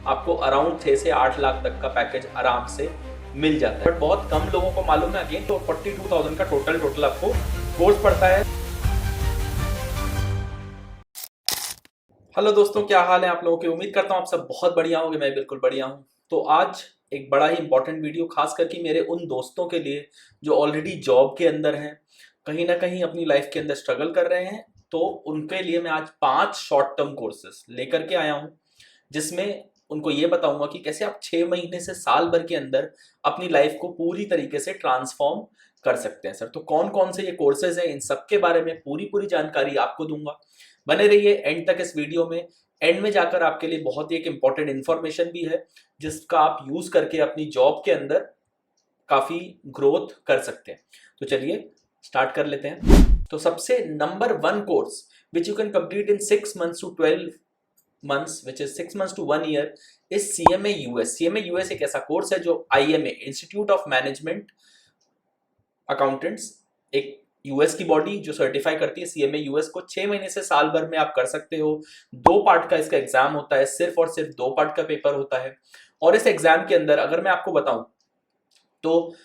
आपको अराउंड 6 से 8 लाख तक का पैकेज आराम से मिल जाता है। बट बहुत कम लोगों को मालूम है। अगेन तो 42,000 का टोटल आपको कोर्स पड़ता है। हेलो दोस्तों, क्या हाल है आप लोगों की। उम्मीद करता हूँ आप सब बहुत बढ़िया होंगे। मैं बिल्कुल बढ़िया हूँ। तो आज एक बड़ा ही इंपॉर्टेंट वीडियो, खास करके मेरे उन दोस्तों के लिए जो ऑलरेडी जॉब के अंदर हैं, कहीं ना कहीं अपनी लाइफ के अंदर स्ट्रगल कर रहे हैं। तो उनके लिए मैं आज 5 शॉर्ट टर्म कोर्सेस लेकर के आया हूँ, जिसमें उनको ये बताऊंगा कि कैसे आप 6 महीने से साल भर के अंदर अपनी लाइफ को पूरी तरीके से ट्रांसफॉर्म कर सकते हैं। सर, तो कौन कौन से ये कोर्सेज हैं, इन सब के बारे में पूरी जानकारी आपको दूंगा। बने रहिए एंड तक इस वीडियो में। एंड में जाकर आपके लिए बहुत ही एक इंपॉर्टेंट इन्फॉर्मेशन भी है, जिसका आप यूज करके अपनी जॉब के अंदर काफी ग्रोथ कर सकते हैं। तो चलिए स्टार्ट कर लेते हैं। तो सबसे number 1 course which you can complete in 6 months to 12 months, which is 6 months to 1 year, is CMA US। CMA US एक ऐसा कोर्स है जो IMA institute of management accountants, एक यूएस की बॉडी जो सर्टिफाई करती है CMA US को, 6 महीने से साल भर में आप कर सकते हो। 2 पार्ट का इसका एग्जाम होता है, सिर्फ और सिर्फ 2 पार्ट का पेपर होता है। और इस एग्जाम के अंदर अगर मैं आपको बताऊं तो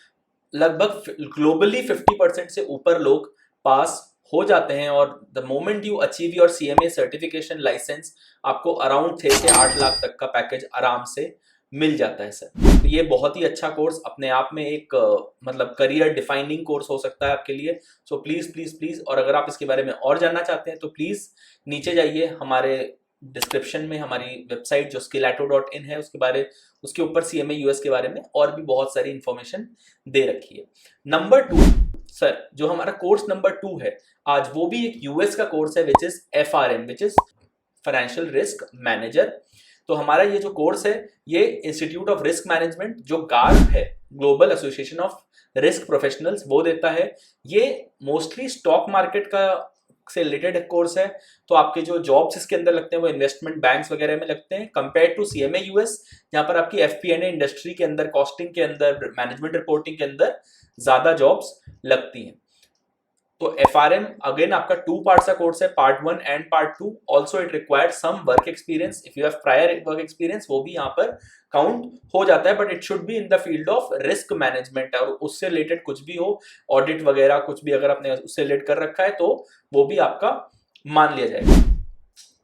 लगभग ग्लोबली 50% से ऊपर लोग पास हो जाते हैं। और the moment you achieve your CMA certification licence, आपको अराउंड 6 से 8 लाख तक का पैकेज आराम से मिल जाता है। सर, तो ये बहुत ही अच्छा कोर्स अपने आप में एक मतलब करियर डिफाइनिंग कोर्स हो सकता है आपके लिए। सो प्लीज प्लीज प्लीज, और अगर आप इसके बारे में और जानना चाहते हैं तो प्लीज नीचे जाइए, हमारे डिस्क्रिप्शन में हमारी वेबसाइट जो skillauto.in है उसके ऊपर CMA US के बारे में और भी बहुत सारी इंफॉर्मेशन दे रखी है। नंबर 2, सर, जो हमारा कोर्स नंबर 2 है आज, वो भी एक यूएस का कोर्स है, which is FRM, which is financial risk manager. तो हमारा ये जो कोर्स है, ये इंस्टीट्यूट ऑफ रिस्क मैनेजमेंट जो GARP है, global association of risk professionals, वो देता है। ये मोस्टली स्टॉक मार्केट का से रिलेटेड कोर्स है। तो आपके जो जॉब्स इसके अंदर लगते हैं वो इन्वेस्टमेंट बैंक्स वगैरह में लगते हैं, कंपेयर टू CMA US, जहां पर आपकी FP&A इंडस्ट्री के अंदर, कॉस्टिंग के अंदर, मैनेजमेंट रिपोर्टिंग के अंदर ज्यादा जॉब्स लगती हैं। तो FRM अगेन आपका 2 पार्ट्स का कोर्स है, part 1 and part 2। Also it required some work experience, if you have prior work experience, वो भी यहाँ पर काउंट हो जाता है। But it should be in the field of risk management, और उससे रिलेटेड कुछ भी हो, ऑडिट वगैरह कुछ भी अगर आपने उससे रिलेट कर रखा है तो वो भी आपका मान लिया जाएगा।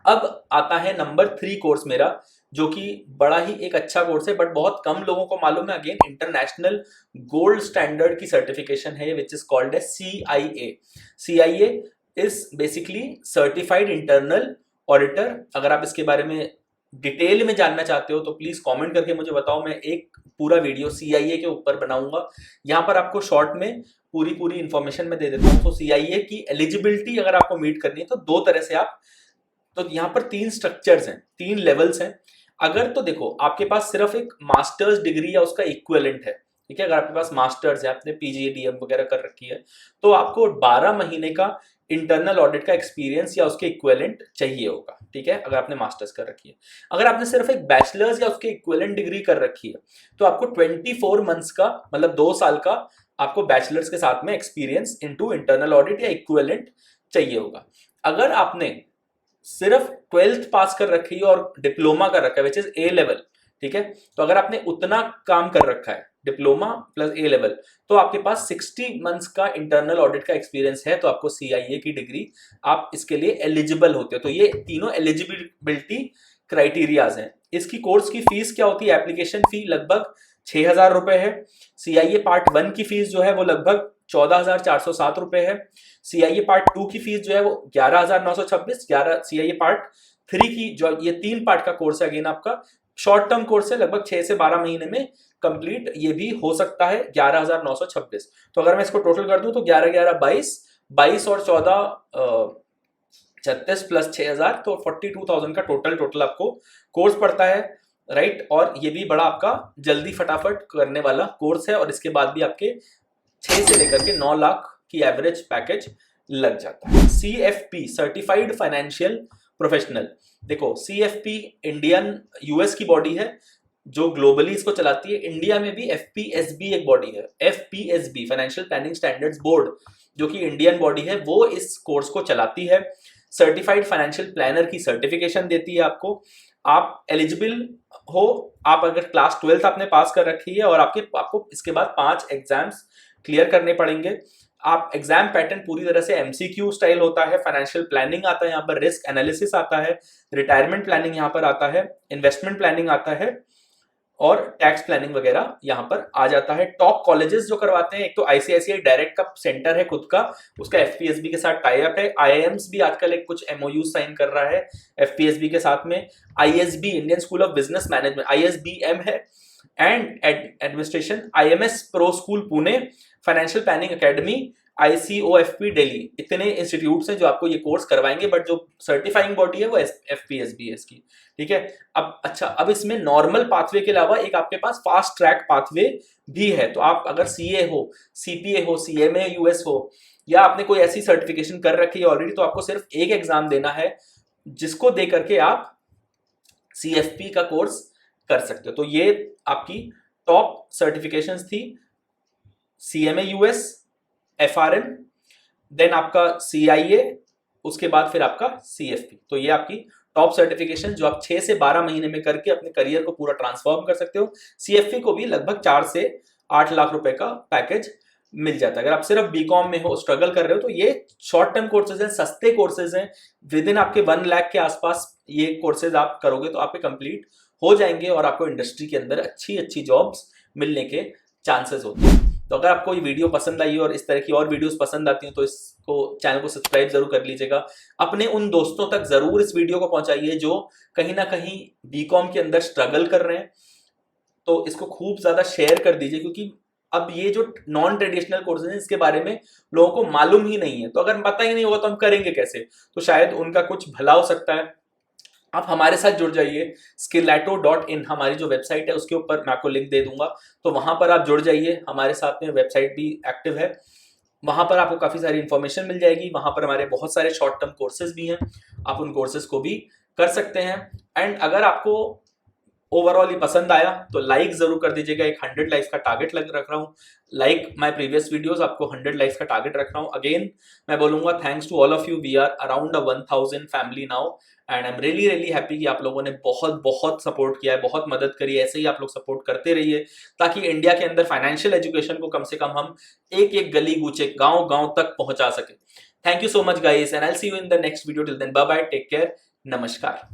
अब आता है नंबर 3 कोर्स मेरा, जो कि बड़ा ही एक अच्छा कोर्स है, बट बहुत कम लोगों को मालूम है। अगेन इंटरनेशनल गोल्ड स्टैंडर्ड की सर्टिफिकेशन है, विच इज कॉल्ड है CIA। CIA is basically certified internal auditor. अगर आप इसके बारे में डिटेल में जानना चाहते हो तो प्लीज कमेंट करके मुझे बताओ, मैं एक पूरा वीडियो CIA के ऊपर बनाऊंगा। यहाँ पर आपको शॉर्ट में पूरी इंफॉर्मेशन में दे देता हूँ। तो CIA की एलिजिबिलिटी अगर आपको मीट करनी है तो 2 तरह से आप, तो यहाँ पर 3 स्ट्रक्चर्स हैं, 3 लेवल्स हैं। अगर तो देखो आपके पास सिर्फ एक मास्टर्स डिग्री या उसका इक्विवेलेंट है, ठीक है, अगर आपके पास मास्टर्स है, आपने PGDM वगैरह कर रखी है, तो आपको 12 महीने का इंटरनल ऑडिट का एक्सपीरियंस या उसके इक्विवेलेंट चाहिए होगा, ठीक है, अगर आपने मास्टर्स कर रखी है। अगर आपने सिर्फ एक बैचलर्स या उसके इक्विवेलेंट डिग्री कर रखी है तो आपको 24 मंथ्स का, मतलब 2 साल का आपको बैचलर्स के साथ में एक्सपीरियंस इनटू इंटरनल ऑडिट या इक्विवेलेंट चाहिए होगा। अगर आपने सिर्फ 12th पास कर रखी है और डिप्लोमा कर रखा है, विच इज A लेवल, ठीक है, तो अगर आपने उतना काम कर रखा है, डिप्लोमा प्लस A लेवल, तो आपके पास 60 मंथ्स का इंटरनल ऑडिट का एक्सपीरियंस है, तो आपको CIA की डिग्री, आप इसके लिए एलिजिबल होते हो। तो ये तीनों एलिजिबिलिटी क्राइटेरियाज हैं। इसकी कोर्स की फीस क्या होती है? एप्लीकेशन फी लगभग 6,000 रुपए है। CIA पार्ट 1 की फीस जो है वो लगभग 14,407 रुपए है। CIA पार्ट 2 की फीस जो है वो 11,926। CIA पार्ट 3 की, जो ये 3 पार्ट का कोर्स है, अगेन आपका शॉर्ट टर्म कोर्स है, लगभग 6 से 12 महीने में कंप्लीट ये भी हो सकता है, 11,926। तो अगर मैं इसको टोटल कर दूं तो 11 11 22, 22 और 14 36 प्लस 6,000, तो 42,000 का टोटल आपको कोर्स पड़ता है, राइट। और ये भी बड़ा आपका जल्दी फटाफट करने वाला कोर्स है, और इसके बाद भी आपके 6 से लेकर के 9 लाख की एवरेज पैकेज लग जाता है। CFP सर्टिफाइड फाइनेंशियल प्रोफेशनल, देखो CFP इंडियन US की बॉडी है जो ग्लोबली इसको चलाती है। इंडिया में भी FPSB एक बॉडी है, FPSB financial planning standards board, जो कि इंडियन बॉडी है, वो इस कोर्स को चलाती है। सर्टिफाइड फाइनेंशियल प्लानर की सर्टिफिकेशन देती है आपको। आप एलिजिबल हो, आप अगर क्लास 12th आपने पास कर रखी है और आपको इसके बाद 5 एग्जाम्स क्लियर करने पड़ेंगे। आप एग्जाम पैटर्न पूरी तरह से एमसीक्यू स्टाइल होता है, फाइनेंशियल प्लानिंग आता है यहाँ पर, रिस्क एनालिसिस आता है, रिटायरमेंट प्लानिंग यहाँ पर आता है, इन्वेस्टमेंट प्लानिंग आता है और टैक्स प्लानिंग वगैरह यहाँ पर आ जाता है। टॉप कॉलेजेस जो करवाते हैं, एक तो आईसीआईसीआई डायरेक्ट का सेंटर है खुद का, उसका एफपीएसबी के साथ टाई अप है। आईआईएम्स भी आजकल एक कुछ एमओयू साइन कर रहा है एफपीएसबी के साथ में। ISB Indian school of business management, ISBM है, and administration IMS pro school Pune, financial planning academy ICOFP Delhi, इतने इंस्टीट्यूट्स हैं जो आपको ये कोर्स करवाएंगे, बट जो सर्टिफाइंग बॉडी है वो एफपीएसबी है इसकी, ठीक है। अब इसमें नॉर्मल पाथवे के अलावा एक आपके पास फास्ट ट्रैक पाथवे भी है। तो आप अगर सीए हो, सीपीए हो, सीएमए यूएस हो, या आपने कोई ऐसी सर्टिफिकेशन कर रखी है ऑलरेडी, तो आपको सिर्फ एक एग्जाम देना है जिसको दे करके आप सीएफपी का कोर्स कर सकते हो। तो ये आपकी टॉप सर्टिफिकेशंस थी, सीएमए यूएस, एफआरएम, देन आपका सीआईए, उसके बाद फिर आपका सीएफपी। तो ये आपकी टॉप सर्टिफिकेशन जो आप 6 से 12 महीने में करके अपने करियर को पूरा ट्रांसफॉर्म कर सकते हो। सीएफपी को भी लगभग 4 से 8 लाख रुपए का पैकेज मिल जाता है। अगर आप सिर्फ बीकॉम में हो, स्ट्रगल कर रहे हो, तो ये शॉर्ट टर्म कोर्सेज हैं, सस्ते कोर्सेज हैं, विद इन आपके 1 लाख के आसपास ये कोर्सेज आप करोगे तो आपके कंप्लीट हो जाएंगे और आपको इंडस्ट्री के अंदर अच्छी अच्छी जॉब्स मिलने के चांसेस होते हैं। तो अगर आपको ये वीडियो पसंद आई और इस तरह की और वीडियोस पसंद आती हैं तो इसको चैनल को सब्सक्राइब जरूर कर लीजिएगा। अपने उन दोस्तों तक जरूर इस वीडियो को पहुंचाइए जो कहीं ना कहीं बीकॉम के अंदर स्ट्रगल कर रहे हैं, तो इसको खूब ज्यादा शेयर कर दीजिए, क्योंकि अब ये जो नॉन ट्रेडिशनल कोर्सेज हैं इसके बारे में लोगों को मालूम ही नहीं है। तो अगर पता ही नहीं होगा तो हम करेंगे कैसे, तो शायद उनका कुछ भला हो सकता है। आप हमारे साथ जुड़ जाइए, skillauto.in हमारी जो वेबसाइट है उसके ऊपर मैं आपको लिंक दे दूंगा, तो वहां पर आप जुड़ जाइए हमारे साथ में। वेबसाइट भी एक्टिव है, वहां पर आपको काफी सारी इंफॉर्मेशन मिल जाएगी। वहां पर हमारे बहुत सारे शॉर्ट टर्म कोर्सेज भी हैं, आप उन कोर्सेज को भी कर सकते हैं। एंड अगर आपको ओवरऑल ही पसंद आया तो लाइक जरूर कर दीजिएगा। एक 100 लाइक्स का टारगेट रख रहा हूँ, लाइक माय प्रीवियस वीडियोस, आपको 100 लाइक्स का टारगेट रख रहा हूँ। अगेन मैं बोलूंगा thanks to all of you, we are around 1000 family now, and I am really really happy कि आप लोगों ने बहुत बहुत सपोर्ट किया है, बहुत मदद करी है। ऐसे ही आप लोग सपोर्ट करते रहिए ताकि इंडिया के अंदर फाइनेंशियल एजुकेशन को कम से कम हम एक एक गली गूचे गांव गांव तक पहुंचा सके। Thank you so much guys, and I will see you in the next video. Till then bye bye, take care, नमस्कार।